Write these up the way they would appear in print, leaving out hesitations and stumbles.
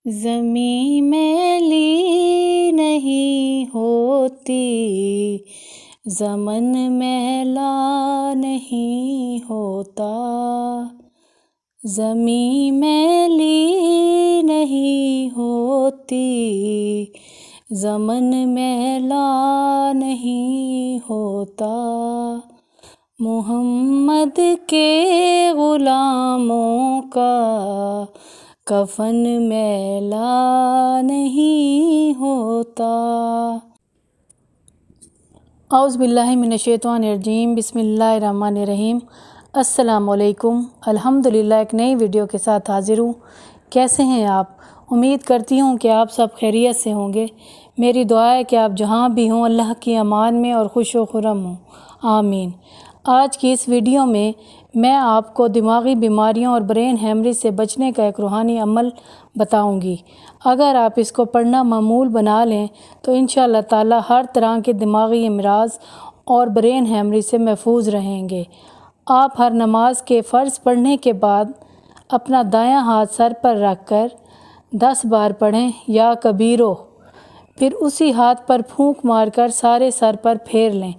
زمین میلی نہیں ہوتی، زمن میلا نہیں ہوتا، زمین میلی نہیں ہوتی، زمن میلا نہیں ہوتا، محمد کے غلاموں کا کفن میلا نہیں ہوتا۔ اعوذ باللہ من الشیطان الرجیم، بسم اللہ الرحمن الرحیم۔ السلام علیکم۔ الحمدللہ ایک نئی ویڈیو کے ساتھ حاضر ہوں۔ کیسے ہیں آپ؟ امید کرتی ہوں کہ آپ سب خیریت سے ہوں گے۔ میری دعا ہے کہ آپ جہاں بھی ہوں اللہ کی امان میں اور خوش و خرم ہوں، آمین۔ آج کی اس ویڈیو میں آپ کو دماغی بیماریوں اور برین ہیمریج سے بچنے کا ایک روحانی عمل بتاؤں گی۔ اگر آپ اس کو پڑھنا معمول بنا لیں تو انشاءاللہ تعالی ہر طرح کے دماغی امراض اور برین ہیمریج سے محفوظ رہیں گے۔ آپ ہر نماز کے فرض پڑھنے کے بعد اپنا دایاں ہاتھ سر پر رکھ کر 10 بار پڑھیں یا کبیرو، پھر اسی ہاتھ پر پھونک مار کر سارے سر پر پھیر لیں۔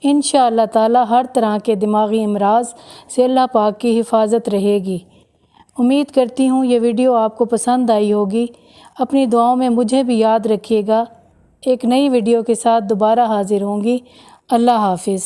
انشاءاللہ تعالی ہر طرح کے دماغی امراض سے اللہ پاک کی حفاظت رہے گی۔ امید کرتی ہوں یہ ویڈیو آپ کو پسند آئی ہوگی۔ اپنی دعاؤں میں مجھے بھی یاد رکھیے گا۔ ایک نئی ویڈیو کے ساتھ دوبارہ حاضر ہوں گی۔ اللہ حافظ۔